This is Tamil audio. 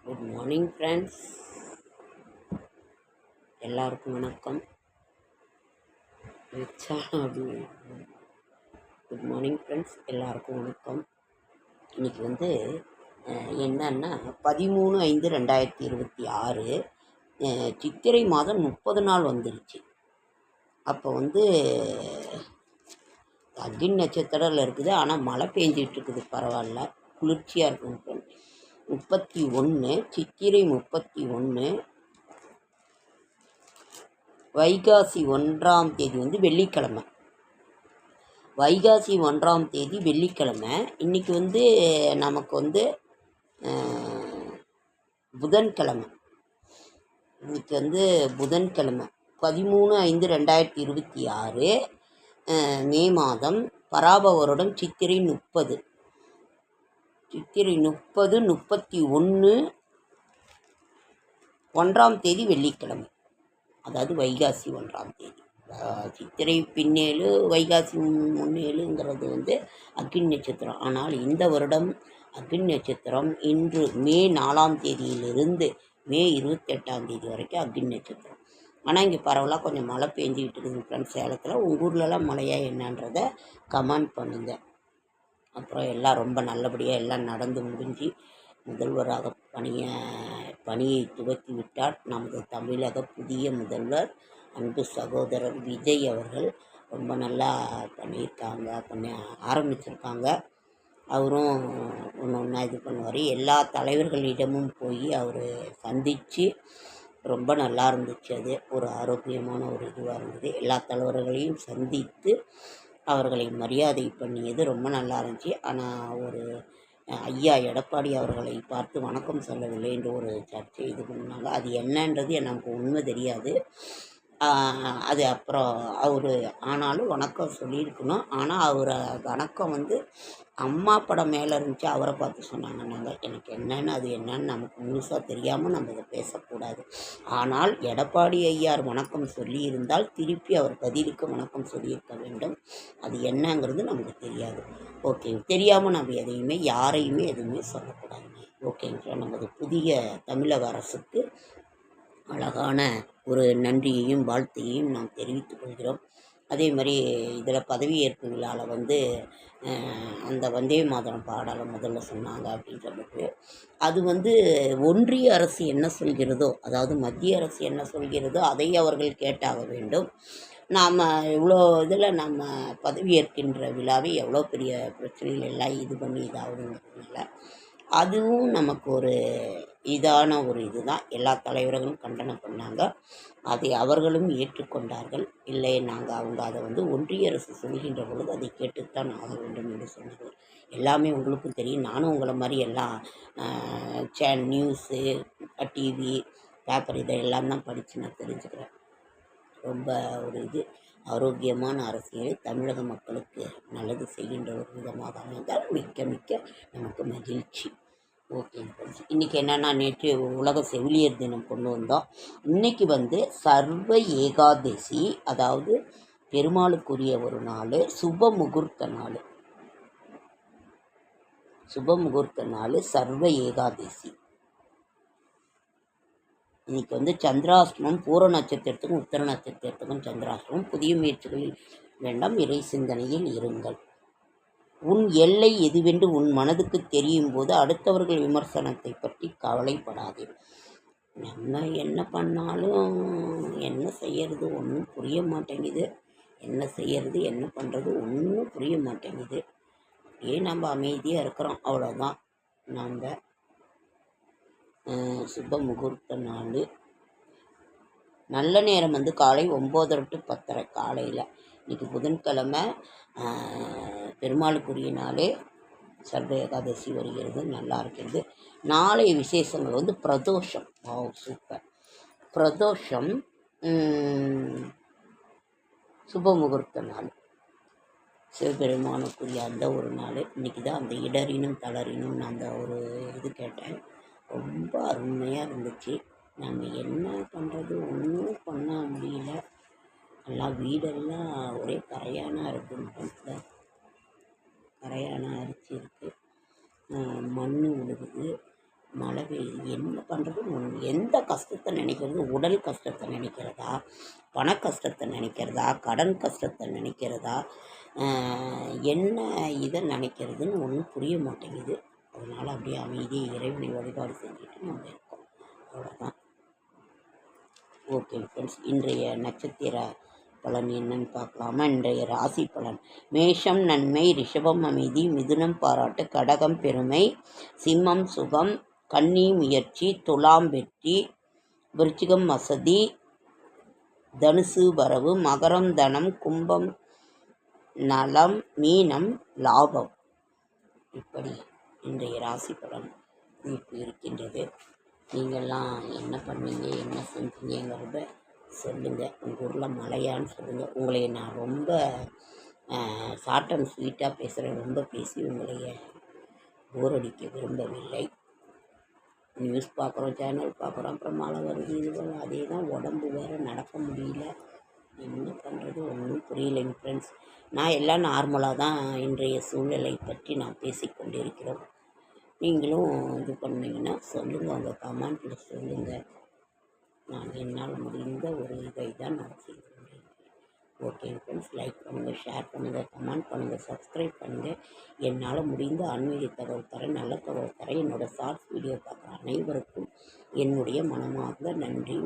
குட் மார்னிங் ஃப்ரெண்ட்ஸ், எல்லாருக்கும் வணக்கம். குட் மார்னிங் ஃப்ரெண்ட்ஸ், எல்லாருக்கும் வணக்கம். இன்றைக்கி வந்து என்னன்னா 13/5/2026 சித்திரை மாதம் 30 நாள் வந்துருச்சு. அப்போ வந்து அக்னி நட்சத்திரத்தில் இருக்குது. ஆனால் மழை பெஞ்சிட்டு இருக்குது, பரவாயில்ல, குளிர்ச்சியாக இருக்குங்க ஃப்ரெண்ட்ஸ். 31 சித்திரை 31 வைகாசி 1ஆம் தேதி வந்து வெள்ளிக்கிழமை. வைகாசி 1ஆம் தேதி வெள்ளிக்கிழமை. இன்றைக்கி வந்து நமக்கு வந்து புதன்கிழமை. இன்றைக்கி வந்து புதன்கிழமை 13/5/2026 மே மாதம், பராப வருடம் சித்திரை 30. சித்திரை 30, 31 1ஆம் தேதி வெள்ளிக்கிழமை, அதாவது வைகாசி 1ஆம் தேதி. சித்திரை பின்னேழு, வைகாசி முன்னேழுங்கிறது வந்து அக்னி நட்சத்திரம். ஆனால் இந்த வருடம் அக்னி நட்சத்திரம் இன்று மே 4ஆம் தேதியிலிருந்து மே 28ஆம் தேதி வரைக்கும் அக்னி நட்சத்திரம். ஆனால் இங்கே பரவலாக கொஞ்சம் மழை பெஞ்சிக்கிட்டு இருக்குது ஃப்ரெண்ட்ஸ், சேலத்தில். உங்கள் ஊர்லலாம் மழையா என்னன்றதை கமெண்ட் பண்ணுங்கள். அப்புறம் எல்லாம் ரொம்ப நல்லபடியாக எல்லாம் நடந்து முடிஞ்சு முதல்வராக பணியை துவக்கி விட்டார் நமது தமிழக புதிய முதல்வர் அன்பு சகோதரர் விஜய் அவர்கள். ரொம்ப நல்லா பண்ண ஆரம்பிச்சிருக்காங்க. அவரும் ஒன்று ஒன்றா இது பண்ணுவார். எல்லா தலைவர்களிடமும் போய் அவர் சந்தித்து ரொம்ப நல்லா இருந்துச்சு. அது ஒரு ஆரோக்கியமான ஒரு இதுவாக இருந்தது. எல்லா தலைவர்களையும் சந்தித்து அவர்களை மரியாதை பண்ணியது ரொம்ப நல்லா இருந்துச்சு. ஆனால் ஒரு ஐயா எடப்பாடி அவர்களை பார்த்து வணக்கம் சொல்லவில்லை என்று ஒரு சர்ச்சை இது பண்ணாங்க. அது என்னன்றது நமக்கு உண்மை தெரியாது. அது அப்புறம் அவர் ஆனாலும் வணக்கம் சொல்லியிருக்கணும். ஆனால் அவர் வணக்கம் வந்து அம்மா படம் மேலே இருந்துச்சு, அவரை பார்த்து சொன்னாங்க. நாங்கள் எனக்கு என்னென்னு அது என்னன்னு நமக்கு முழுசாக தெரியாமல் நம்ம இதை பேசக்கூடாது. ஆனால் எடப்பாடி ஐயார் வணக்கம் சொல்லியிருந்தால் திருப்பி அவர் பதிலுக்கு வணக்கம் சொல்லியிருக்க வேண்டும். அது என்னங்கிறது நமக்கு தெரியாது. ஓகே, தெரியாமல் நம்ம யாரையுமே எதுவுமே சொல்லக்கூடாது. ஓகேங்க. நமது புதிய தமிழக அரசுக்கு அழகான ஒரு நன்றியையும் வாழ்த்தையும் நாம் தெரிவித்துக் கொள்கிறோம். அதே மாதிரி இதில் பதவியேற்பு விழாவில் வந்து அந்த வந்தே மாதரம் பாடலை முதல்ல சொன்னாங்க அப்படின்னு சொல்லிட்டு, அது வந்து ஒன்றிய அரசு என்ன சொல்கிறதோ, அதாவது மத்திய அரசு என்ன சொல்கிறதோ அதை அவர்கள் கேட்டாக வேண்டும். நாம் இவ்வளோ இதில் நம்ம பதவியேற்கின்ற விழாவை எவ்வளோ பெரிய பிரச்சனைகள் எல்லாம் இது பண்ணி இதாகுதுங்கிறதுனால அதுவும் நமக்கு ஒரு இதான ஒரு இதுதான். எல்லா தலைவர்களும் கண்டனம் பண்ணாங்க. அதை அவர்களும் ஏற்றுக்கொண்டார்கள். இல்லை, அவங்க அதை வந்து ஒன்றிய அரசு சொல்கின்ற பொழுது அதை கேட்டுத்தான் ஆக வேண்டும் என்று சொன்னது. எல்லாமே உங்களுக்கும் தெரியும். நானும் உங்களை மாதிரி எல்லாம் நியூஸு, டிவி, பேப்பர் இதெல்லாம் தான் படித்து நான் தெரிஞ்சுக்கிறேன். ரொம்ப ஒரு ஆரோக்கியமான அரசியலை தமிழக மக்களுக்கு நல்லது செய்கின்ற ஒரு விதமாக அமைந்தால் மிக்க நமக்கு மகிழ்ச்சி. ஓகே ஃப்ரெண்ட்ஸ், இன்றைக்கி என்னென்னா, நேற்று உலக செவிலியர் தினம் கொண்டு வந்தோம். இன்றைக்கி வந்து சர்வ ஏகாதசி, அதாவது பெருமாளுக்குரிய ஒரு நாள், சுப முகூர்த்த நாள் சர்வ ஏகாதசி. இன்றைக்கி வந்து சந்திராஷ்டமம். பூர நட்சத்திரத்துக்கும் உத்தர நட்சத்திரத்துக்கும் சந்திராஷ்டமம். புதிய முயற்சிகளில் வேண்டாம், இறை சிந்தனையில் இருங்கள். உன் எல்லை எதுவென்று உன் மனதுக்கு தெரியும் போது அடுத்தவர்கள் விமர்சனத்தை பற்றி கவலைப்படாதே. நம்ம என்ன பண்ணாலும் என்ன செய்யறது ஒன்றும் புரிய மாட்டேங்குது. என்ன செய்யறது என்ன பண்ணுறது ஒன்றும் புரிய மாட்டேங்குது. அப்படியே நம்ம அமைதியாக இருக்கிறோம், அவ்வளோதான். நம்ம சுப முகூர்த்த நாள். நல்ல நேரம் வந்து காலை 9:30 to 10:30 காலையில். இன்றைக்கி புதன்கிழமை, பெருமாளுக்குரிய நாளே சர்வ ஏகாதசி வருகிறது. நல்லா இருக்கிறது. நாளைய விசேஷங்கள் வந்து பிரதோஷம். சூப்பர். பிரதோஷம், சுப முகூர்த்த நாள், சிவபெருமானுக்குரிய அந்த ஒரு நாள். இன்றைக்கி தான் அந்த இடரினும் தளரினும் நான் அந்த ஒரு இது கேட்டேன். ரொம்ப அருமையாக இருந்துச்சு. நம்ம என்ன பண்ணுறது, ஒன்றும் பண்ண முடியல. எல்லாம் வீடெல்லாம் ஒரே கரையானாக இருக்குது. கரையான அரிசி இருக்குது, மண் விழுகுது. மழை பெய்யுது என்ன பண்ணுறது, எந்த கஷ்டத்தை நினைக்கிறது, உடல் கஷ்டத்தை நினைக்கிறதா, பண கஷ்டத்தை நினைக்கிறதா, கடன் கஷ்டத்தை நினைக்கிறதா, என்ன இதை நினைக்கிறதுன்னு ஒன்றும் புரிய மாட்டேங்குது. அதனால் அப்படியே அமைதியை இறைவனை வழிபாடு செஞ்சுட்டு நம்ம இருக்கோம். அவ்வளோதான். ஓகே ஃப்ரெண்ட்ஸ், இன்றைய நட்சத்திர பலன் என்னன்னு பார்க்கலாமா? இன்றைய ராசி பலன்: மேஷம் நன்மை, ரிஷபம் அமைதி, மிதுனம் பாராட்டு, கடகம் பெருமை, சிம்மம் சுகம், கன்னி முயற்சி, துலாம் வெற்றி, விருச்சிகம் வசதி, தனுசு வரவு, மகரம் தனம், கும்பம் நலம், மீனம் லாபம். இப்படி இன்றைய ராசி பலன் இப்படி இருக்கின்றது. நீங்கள்லாம் என்ன பண்ணீங்க, என்ன செஞ்சீங்கிறத சொல்லுங்கள். உங்கள் ஊரில் மழையான்னு சொல்லுங்கள். உங்களை நான் ரொம்ப ஷார்ட் அண்ட் ஸ்வீட்டாக பேசுகிறேன். ரொம்ப பேசி உங்களைய போர் அடிக்க விரும்பவில்லை. நியூஸ் பார்க்குறோம், சேனல் பார்க்குறோம், அப்புறம் மழை வருது, இது அதே தான். உடம்பு வேறு நடக்க முடியல. என்ன பண்ணுறது ஒன்றும் புரியலைங்க ஃப்ரெண்ட்ஸ். நான் எல்லாம் நார்மலாக தான் இன்றைய சூழ்நிலை பற்றி நான் பேசிக்கொண்டிருக்கிறோம். நீங்களும் இது பண்ணிங்கன்னா சொல்லுங்கள், உங்கள் கமெண்ட்டில் சொல்லுங்கள். நான் என்னால் முடிந்த ஒரு இதை தான் நான் செய்து கொண்டிருக்கிறேன். ஓகே ஃப்ரெண்ட்ஸ், லைக் பண்ணுங்கள், ஷேர் பண்ணுங்கள், கமெண்ட் பண்ணுங்கள், சப்ஸ்கிரைப் பண்ணுங்கள். என்னால் முடிந்த ஆன்மீக தகவல் தர, நல்ல தகவல் தர என்னோடய ஷார்ட்ஸ் வீடியோ பார்க்குற அனைவருக்கும் என்னுடைய மனமார்ந்த நன்றி.